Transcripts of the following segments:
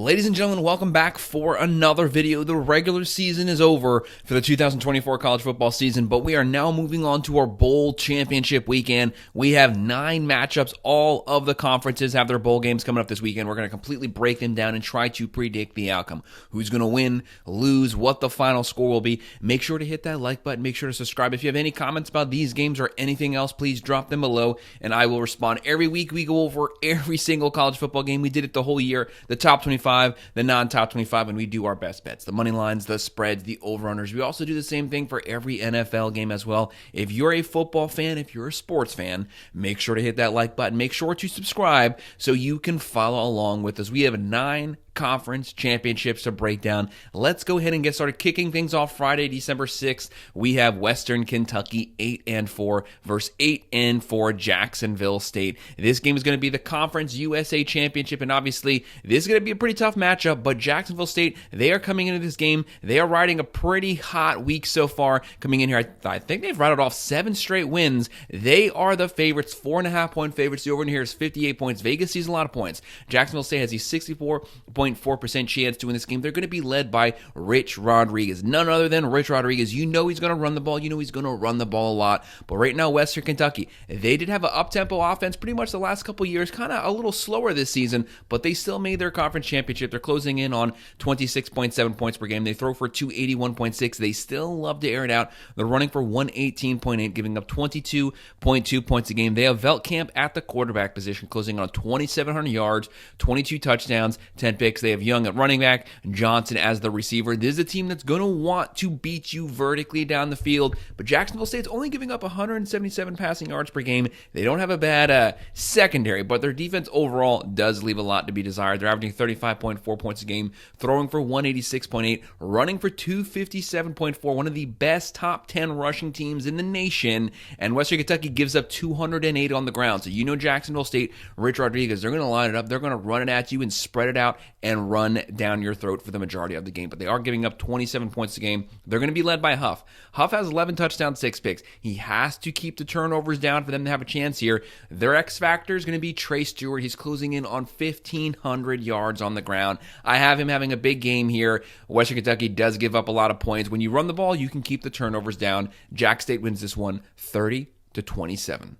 Ladies and gentlemen, welcome back for another video. The regular season is over for the 2024 college football season, but we are now moving on to our bowl championship weekend. We have 9 matchups. All of the conferences have their bowl games coming up this weekend. We're going to completely break them down and try to predict the outcome. Who's going to win, lose, what the final score will be. Make sure to hit that like button. Make sure to subscribe. If you have any comments about these games or anything else, please drop them below, and I will respond. Every week we go over every single college football game. We did it the whole year. The top 25. The non-top 25, and we do our best bets, the money lines, the spreads, the over-runners. We also do the same thing for every NFL game as well. If you're a football fan, if you're a sports fan, make sure to hit that like button. Make sure to subscribe so you can follow along with us. We have 9 conference championships to break down. Let's go ahead and get started. Kicking things off Friday, December 6th, we have Western Kentucky 8-4 versus 8-4 Jacksonville State. This game is going to be the Conference USA Championship, and obviously this is going to be a pretty tough matchup, but Jacksonville State, they are coming into this game. They are riding a pretty hot week so far. Coming in here, I think they've rattled off 7 straight wins. They are the favorites, 4.5-point favorites. The over in here is 58 points. Vegas sees a lot of points. Jacksonville State has a 64.4% chance to win this game. They're going to be led by Rich Rodriguez. None other than Rich Rodriguez. You know he's going to run the ball. You know he's going to run the ball a lot. But right now, Western Kentucky, they did have an up-tempo offense pretty much the last couple years. Kind of a little slower this season, but they still made their conference championship. They're closing in on 26.7 points per game. They throw for 281.6. They still love to air it out. They're running for 118.8, giving up 22.2 points a game. They have Veltkamp at the quarterback position, closing on 2,700 yards, 22 touchdowns, 10 picks. They have Young at running back, Johnson as the receiver. This is a team that's going to want to beat you vertically down the field, but Jacksonville State's only giving up 177 passing yards per game. They don't have a bad secondary, but their defense overall does leave a lot to be desired. They're averaging 35.4 points a game, throwing for 186.8, running for 257.4, one of the best top 10 rushing teams in the nation, and Western Kentucky gives up 208 on the ground. So you know Jacksonville State, Rich Rodriguez, they're going to line it up, they're going to run it at you and spread it out and run down your throat for the majority of the game. But they are giving up 27 points a game. They're going to be led by Huff. Huff has 11 touchdowns, 6 picks. He has to keep the turnovers down for them to have a chance here. Their X factor is going to be Trey Stewart. He's closing in on 1,500 yards on the ground. I have him having a big game here. Western Kentucky does give up a lot of points. When you run the ball, you can keep the turnovers down. Jack State wins this one 30-27.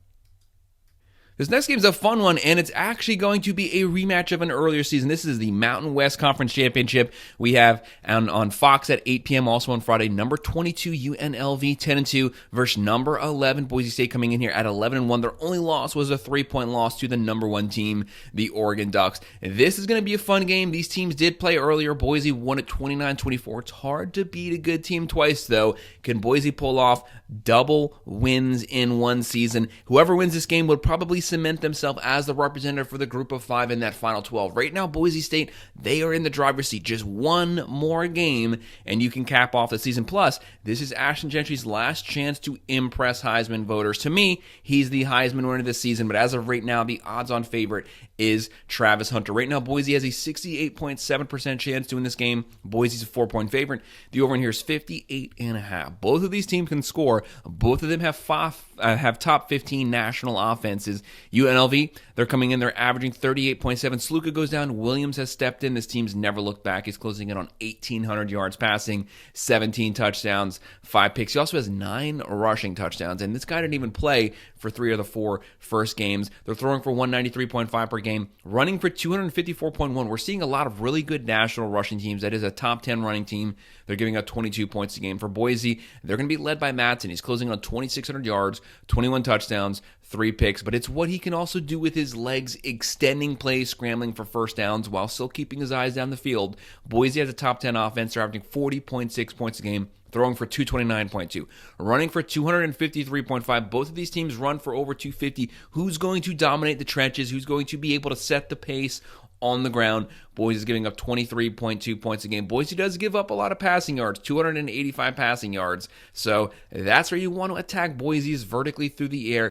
This next game is a fun one, and it's actually going to be a rematch of an earlier season. This is the Mountain West Conference Championship. We have on Fox at 8 p.m. also on Friday, number 22 UNLV 10-2 versus number 11 Boise State coming in here at 11-1. Their only loss was a 3-point loss to the number 1 team, the Oregon Ducks. This is going to be a fun game. These teams did play earlier. Boise won at 29-24. It's hard to beat a good team twice, though. Can Boise pull off double wins in one season? Whoever wins this game would probably cement themselves as the representative for the group of 5 in that final 12. Right now, Boise State, they are in the driver's seat. Just one more game, and you can cap off the season. Plus, this is Ashton Gentry's last chance to impress Heisman voters. To me, he's the Heisman winner this season, but as of right now, the odds-on favorite is Travis Hunter. Right now, Boise has a 68.7% chance to win this game. Boise's a 4-point favorite. The over in here is 58.5. Both of these teams can score. Both of them have top 15 national offenses. UNLV, they're coming in, they're averaging 38.7. Sluka goes down. Williams has stepped in. This team's never looked back. He's closing in on 1,800 yards passing, 17 touchdowns, 5 picks. He also has 9 rushing touchdowns, and this guy didn't even play for 3 of the 4 first games. They're throwing for 193.5 per game, running for 254.1. We're seeing a lot of really good national rushing teams. That is a top 10 running team. They're giving up 22 points a game. For Boise, they're going to be led by Matson. He's closing on 2,600 yards, 21 touchdowns, 3 picks, but it's what he can also do with his legs, extending plays, scrambling for first downs while still keeping his eyes down the field. Boise has a top 10 offense. They're averaging 40.6 points a game, throwing for 229.2, running for 253.5. Both of these teams run for over 250. Who's going to dominate the trenches? Who's going to be able to set the pace on the ground? Boise is giving up 23.2 points a game. Boise does give up a lot of passing yards, 285 passing yards. So that's where you want to attack. Boise is vertically through the air.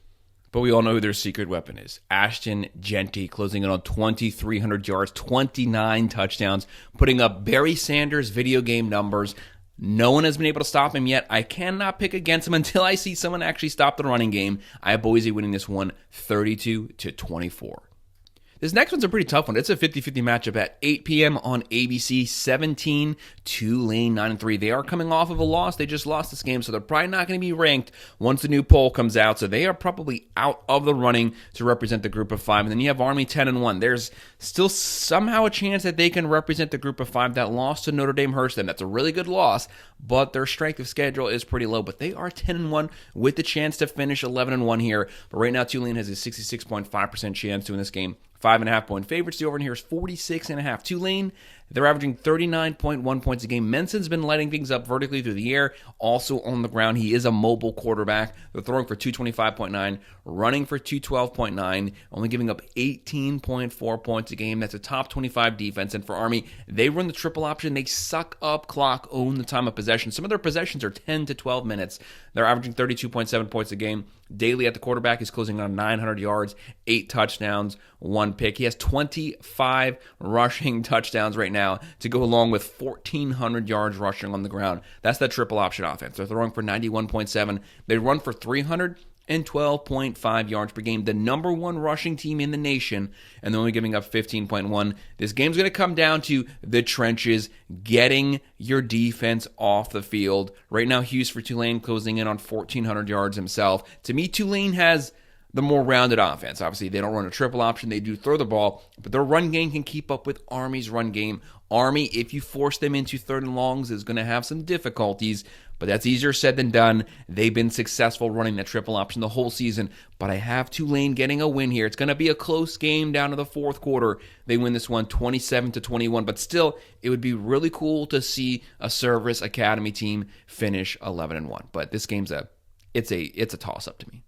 But we all know who their secret weapon is. Ashton Genty closing in on 2,300 yards, 29 touchdowns, putting up Barry Sanders video game numbers. No one has been able to stop him yet. I cannot pick against him until I see someone actually stop the running game. I have Boise winning this one 32-24. This next one's a pretty tough one. It's a 50-50 matchup at 8 p.m. on ABC. 17, Tulane 9-3. They are coming off of a loss. They just lost this game, so they're probably not going to be ranked once the new poll comes out. So they are probably out of the running to represent the group of 5. And then you have Army 10-1. There's still somehow a chance that they can represent the group of 5. That loss to Notre Dame hurts them. That's a really good loss, but their strength of schedule is pretty low. But they are 10-1 with the chance to finish 11-1 here. But right now, Tulane has a 66.5% chance to win this game. 5.5-point favorites. The over in here is 46.5. Tulane, they're averaging 39.1 points a game. Menson's been lighting things up vertically through the air, also on the ground. He is a mobile quarterback. They're throwing for 225.9, running for 212.9, only giving up 18.4 points a game. That's a top 25 defense. And for Army, they run the triple option. They suck up clock, own the time of possession. Some of their possessions are 10 to 12 minutes. They're averaging 32.7 points a game. Daily at the quarterback is closing on 900 yards, 8 touchdowns, 1 pick. He has 25 rushing touchdowns right now to go along with 1,400 yards rushing on the ground. That's that triple option offense. They're throwing for 91.7. They run for 312.5 yards per game. The number 1 rushing team in the nation, and they're only giving up 15.1. This game's going to come down to the trenches, getting your defense off the field. Right now, Hughes for Tulane closing in on 1,400 yards himself. To me, Tulane has the more rounded offense. Obviously, they don't run a triple option. They do throw the ball, but their run game can keep up with Army's run game. Army, if you force them into 3rd and longs, is going to have some difficulties, but that's easier said than done. They've been successful running that triple option the whole season, but I have Tulane getting a win here. It's going to be a close game down to the 4th quarter. They win this one 27-21, but still, it would be really cool to see a Service Academy team finish 11-1. But this game's it's a toss-up to me.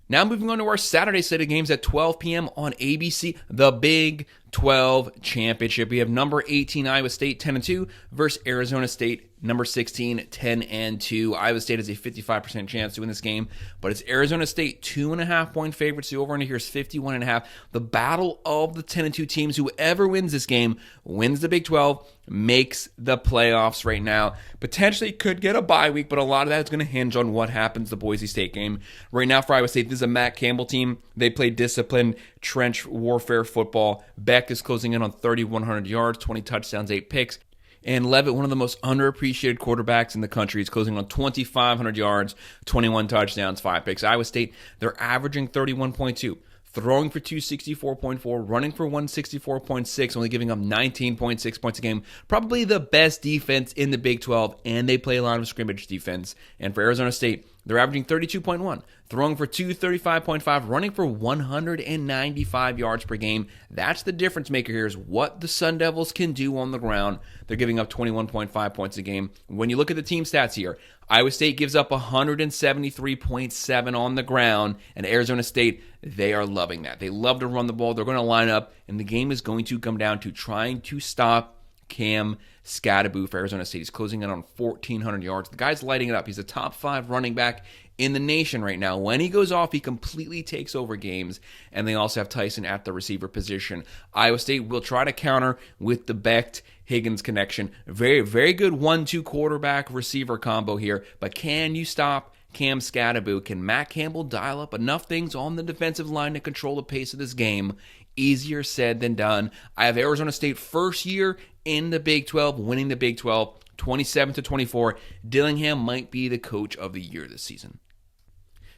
Now moving on to our Saturday slate of games at 12 p.m. on ABC, the Big 12 Championship. We have number 18 Iowa State 10-2 versus Arizona State number 16 10-2. Iowa State has a 55% chance to win this game, but it's Arizona State 2.5-point favorites. The over under here is 51.5. The battle of the 10-2 teams. Whoever wins this game wins the Big 12, makes the playoffs right now. Potentially could get a bye week, but a lot of that is going to hinge on what happens the Boise State game. Right now for Iowa State, this is a Matt Campbell team. They play disciplined trench warfare football. Beck is closing in on 3,100 yards, 20 touchdowns, 8 picks. And Levitt, one of the most underappreciated quarterbacks in the country, is closing on 2,500 yards, 21 touchdowns, 5 picks. Iowa State, they're averaging 31.2. Throwing for 264.4, running for 164.6, only giving up 19.6 points a game. Probably the best defense in the Big 12, and they play a lot of scrimmage defense. And for Arizona State, they're averaging 32.1, throwing for 235.5, running for 195 yards per game. That's the difference maker here, is what the Sun Devils can do on the ground. They're giving up 21.5 points a game. When you look at the team stats here, Iowa State gives up 173.7 on the ground, and Arizona State, they are loving that. They love to run the ball. They're going to line up, and the game is going to come down to trying to stop Cam Skattebo for Arizona State. He's closing in on 1,400 yards. The guy's lighting it up. He's a top 5 running back in the nation right now. When he goes off, he completely takes over games, and they also have Tyson at the receiver position. Iowa State will try to counter with the Becht-Higgins connection. Very, very good 1-2 quarterback receiver combo here, but can you stop Cam Skattebo? Can Matt Campbell dial up enough things on the defensive line to control the pace of this game? Easier said than done. I have Arizona State first year in the Big 12, winning the Big 12, 27-24. Dillingham might be the coach of the year this season.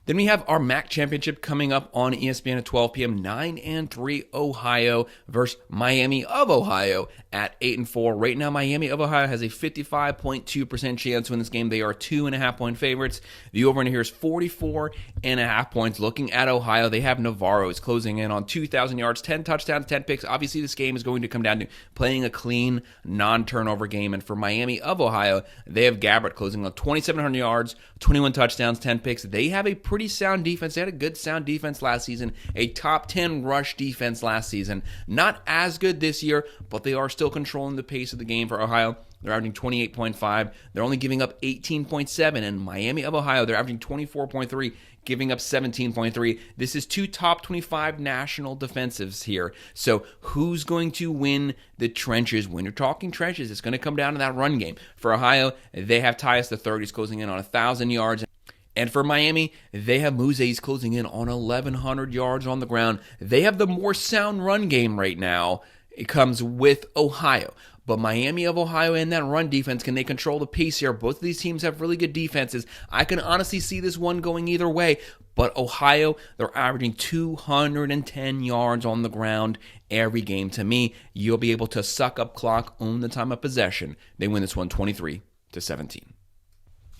Then we have our MAC championship coming up on ESPN at 12 p.m. 9-3 Ohio versus Miami of Ohio at 8-4. Right now, Miami of Ohio has a 55.2% chance to win this game. They are 2.5-point favorites. The over in here is 44.5 points. Looking at Ohio, they have Navarro is closing in on 2,000 yards, 10 touchdowns, 10 picks. Obviously, this game is going to come down to playing a clean, non-turnover game. And for Miami of Ohio, they have Gabbert closing on 2,700 yards, 21 touchdowns, 10 picks. They have a pretty sound defense. They had a good sound defense last season, a top 10 rush defense last season. Not as good this year, but they are still controlling the pace of the game for Ohio. They're averaging 28.5. They're only giving up 18.7. And Miami of Ohio, they're averaging 24.3, giving up 17.3. This is 2 top 25 national defensives here. So who's going to win the trenches? When you're talking trenches, it's going to come down to that run game. For Ohio, they have Tyus the 30s closing in on 1,000 yards And for Miami, they have Muzes closing in on 1,100 yards on the ground. They have the more sound run game right now. It comes with Ohio. But Miami of Ohio and that run defense, can they control the pace here? Both of these teams have really good defenses. I can honestly see this one going either way. But Ohio, they're averaging 210 yards on the ground every game. To me, you'll be able to suck up clock, own the time of possession. They win this one 23-17.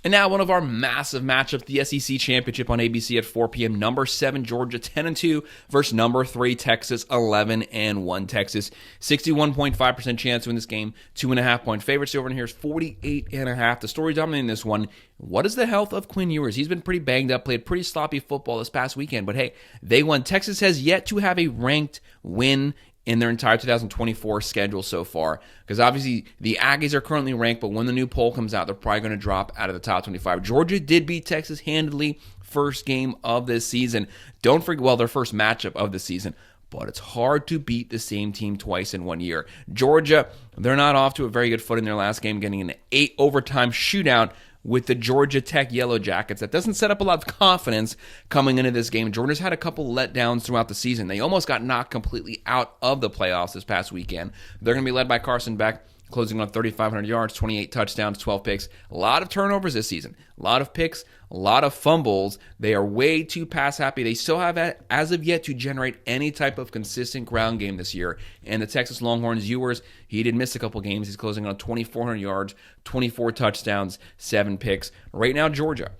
And now one of our massive matchups, the SEC Championship on ABC at 4 p.m. Number 7, Georgia 10-2 versus number 3, Texas 11-1. Texas 61.5% chance to win this game. 2.5-point favorites. The over here is 48.5. The story dominating this one. What is the health of Quinn Ewers? He's been pretty banged up, played pretty sloppy football this past weekend. But hey, they won. Texas has yet to have a ranked win in their entire 2024 schedule so far. Because obviously the Aggies are currently ranked, but when the new poll comes out, they're probably going to drop out of the top 25. Georgia did beat Texas handily first game of this season. Don't forget, well, their first matchup of the season. But it's hard to beat the same team twice in 1 year. Georgia, they're not off to a very good foot in their last game, getting an 8 overtime shootout with the Georgia Tech Yellow Jackets. That doesn't set up a lot of confidence coming into this game. Georgia's had a couple letdowns throughout the season. They almost got knocked completely out of the playoffs this past weekend. They're going to be led by Carson Beck, closing on 3,500 yards, 28 touchdowns, 12 picks. A lot of turnovers this season. A lot of picks, a lot of fumbles. They are way too pass happy. They still have, as of yet, to generate any type of consistent ground game this year. And the Texas Longhorns, Ewers, he did miss a couple games. He's closing on 2,400 yards, 24 touchdowns, 7 picks. Right now, Georgia,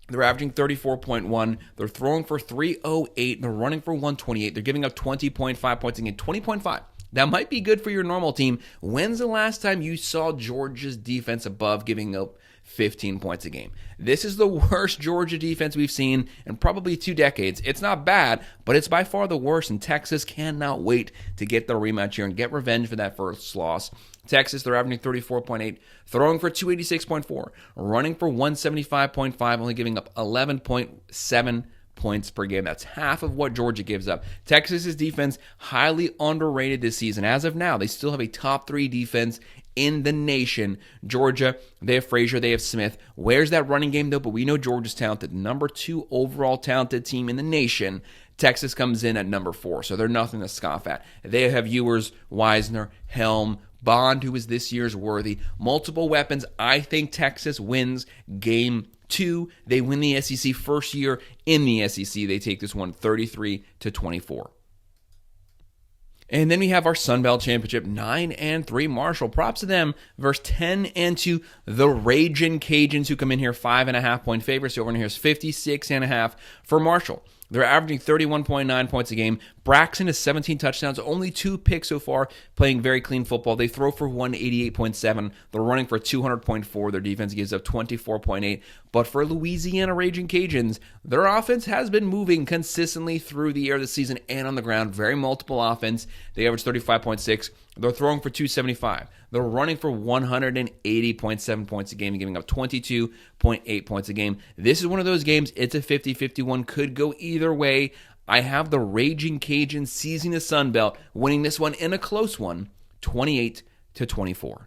they're averaging 34.1. They're throwing for 308. They're running for 128. They're giving up 20.5 points a game. 20.5. That might be good for your normal team. When's the last time you saw Georgia's defense above giving up 15 points a game? This is the worst Georgia defense we've seen in probably 2 decades. It's not bad, but it's by far the worst, and Texas cannot wait to get the rematch here and get revenge for that first loss. Texas, they're averaging 34.8, throwing for 286.4, running for 175.5, only giving up 11.7 points per game. That's half of what Georgia gives up. Texas's defense, highly underrated this season. As of now, they still have a top 3 defense in the nation. Georgia, they have Frazier, they have Smith. Where's that running game though? But we know Georgia's talented. Number 2 overall talented team in the nation. Texas comes in at number 4, so they're nothing to scoff at. They have Ewers, Wisner, Helm, Bond, who is this year's worthy. Multiple weapons. I think Texas wins game 2. They win the SEC first year in the SEC. They take this one 33-24. And then we have our Sun Belt Championship, 9-3 Marshall. Props to them versus 10-2 the Ragin' Cajuns, who come in here 5.5-point favorites. The over here is 56.5 for Marshall. They're averaging 31.9 points a game. Braxton has 17 touchdowns, only 2 picks so far, playing very clean football. They throw for 188.7. They're running for 200.4. Their defense gives up 24.8. But for Louisiana Ragin' Cajuns, their offense has been moving consistently through the air this season and on the ground. Very multiple offense. They average 35.6. They're throwing for 275. They're running for 180.7 points a game and giving up 22.8 points a game. This is one of those games, it's a 50-51, could go either way. I have the Ragin' Cajuns seizing the Sun Belt, winning this one in a close one, 28-24.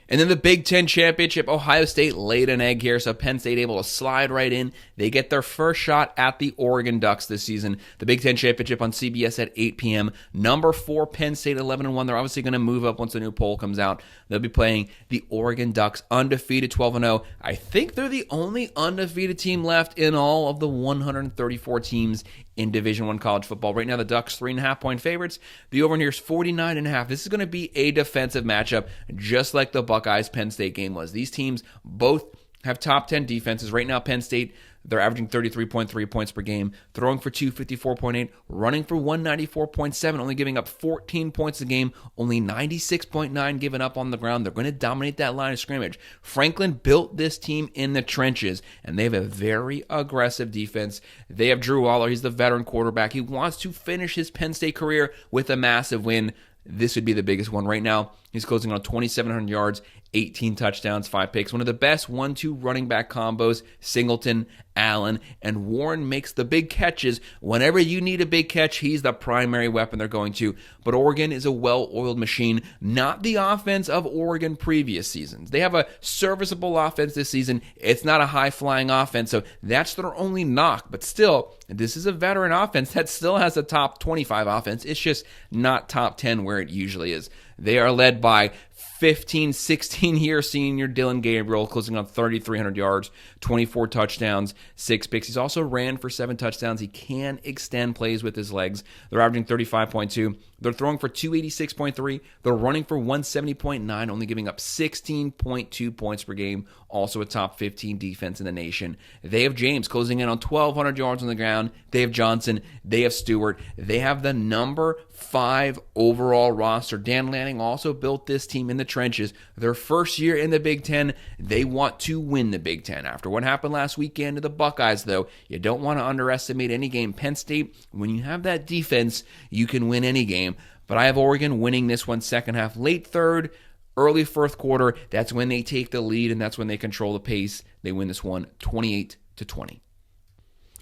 And then the Big Ten Championship, Ohio State laid an egg here, so Penn State able to slide right in. They get their first shot at the Oregon Ducks this season. The Big Ten Championship on CBS at 8 p.m. Number 4, Penn State 11-1. They're obviously going to move up once the new poll comes out. They'll be playing the Oregon Ducks, undefeated 12-0. I think they're the only undefeated team left in all of the 134 teams in Division I college football. Right now, the Ducks 3.5-point favorites. The over here is 49.5. This is going to be a defensive matchup, just like the Buckeyes Penn State game was. These teams both have top 10 defenses. Right now, Penn State, they're averaging 33.3 points per game, throwing for 254.8, running for 194.7, only giving up 14 points a game, only 96.9 given up on the ground. They're going to dominate that line of scrimmage. Franklin built this team in the trenches, and they have a very aggressive defense. They have Drew Waller. He's the veteran quarterback. He wants to finish his Penn State career with a massive win. This would be the biggest one right now. He's closing on 2,700 yards, 18 touchdowns, 5 picks. One of the best 1-2 running back combos. Singleton, Allen, and Warren makes the big catches. Whenever you need a big catch, he's the primary weapon they're going to. But Oregon is a well-oiled machine, not the offense of Oregon previous seasons. They have a serviceable offense this season. It's not a high-flying offense, so that's their only knock. But still, this is a veteran offense that still has a top 25 offense. It's just not top 10 where it usually is. They are led by 15, 16-year senior Dylan Gabriel, closing on 3,300 yards, 24 touchdowns, 6 picks. He's also ran for 7 touchdowns. He can extend plays with his legs. They're averaging 35.2. They're throwing for 286.3. They're running for 170.9, only giving up 16.2 points per game. Also a top 15 defense in the nation. They have James closing in on 1,200 yards on the ground. They have Johnson. They have Stewart. They have the number 5 overall roster. Dan Lanning also built this team in the trenches. Their first year in the Big Ten, they want to win the Big Ten. After what happened last weekend to the Buckeyes, though, you don't want to underestimate any game. Penn State, when you have that defense, you can win any game. But I have Oregon winning this one second half, late third, early fourth quarter. That's when they take the lead, and that's when they control the pace. They win this one 28-20.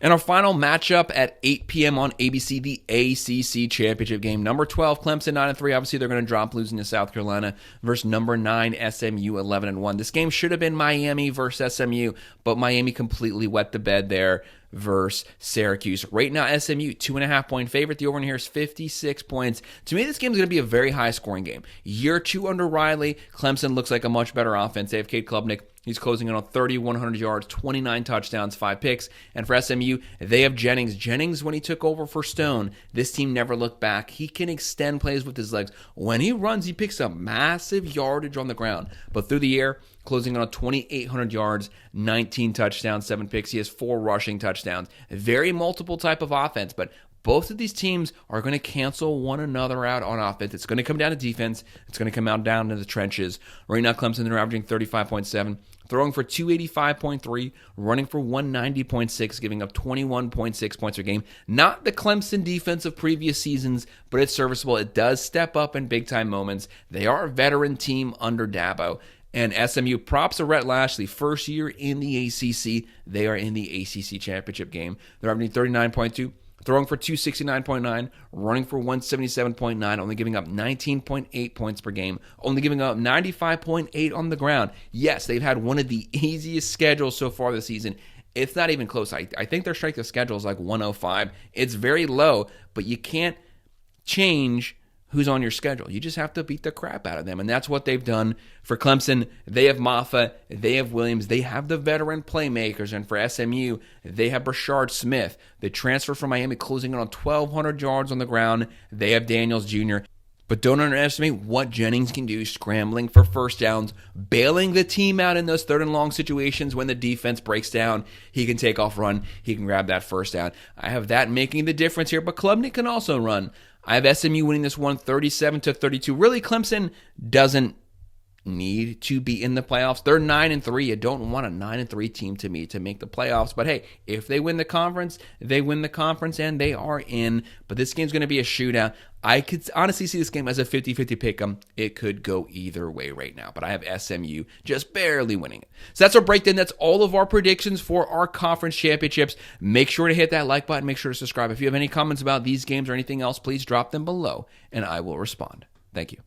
And our final matchup at 8 p.m. on ABC, the ACC Championship game. Number 12, Clemson, 9-3. Obviously, they're going to drop, losing to South Carolina, versus number 9, SMU, 11-1. This game should have been Miami versus SMU, but Miami completely wet the bed there versus Syracuse. Right now, SMU, 2.5-point favorite. The over here is 56 points. To me, this game is going to be a very high-scoring game. Year 2 under Riley, Clemson looks like a much better offense. They have Cade Klubnik. He's closing in on 3,100 yards, 29 touchdowns, 5 picks. And for SMU, they have Jennings. Jennings, when he took over for Stone, this team never looked back. He can extend plays with his legs. When he runs, he picks up massive yardage on the ground. But through the air, closing in on 2,800 yards, 19 touchdowns, 7 picks. He has 4 rushing touchdowns. A very multiple type of offense, but both of these teams are going to cancel one another out on offense. It's going to come down to defense. It's going to come down to the trenches. Right now, Clemson, they're averaging 35.7, throwing for 285.3, running for 190.6, giving up 21.6 points per game. Not the Clemson defense of previous seasons, but it's serviceable. It does step up in big-time moments. They are a veteran team under Dabo. And SMU, props to Rhett Lashley, first year in the ACC. They are in the ACC Championship game. They're averaging 39.2. Throwing for 269.9, running for 177.9, only giving up 19.8 points per game, only giving up 95.8 on the ground. Yes, they've had one of the easiest schedules so far this season. It's not even close. I think their strength of schedule is like 105. It's very low, but you can't change who's on your schedule. You just have to beat the crap out of them, and that's what they've done. For Clemson, they have Maffa, they have Williams, they have the veteran playmakers, and for SMU, they have Brashard Smith. The transfer from Miami, closing in on 1,200 yards on the ground. They have Daniels Jr., but don't underestimate what Jennings can do, scrambling for first downs, bailing the team out in those third and long situations when the defense breaks down. He can take off run. He can grab that first down. I have that making the difference here, but Klubnik can also run. I have SMU winning this one 37-32. Really, Clemson doesn't need to be in the playoffs. They're 9-3. You don't want a 9-3 team to make the playoffs. But hey, if they win the conference, they win the conference and they are in. But this game's going to be a shootout. I could honestly see this game as a 50-50 pick'em. It could go either way right now, but I have SMU just barely winning it. So that's our breakdown. That's all of our predictions for our conference championships. Make sure to hit that like button. Make sure to subscribe. If you have any comments about these games or anything else, please drop them below, and I will respond. Thank you.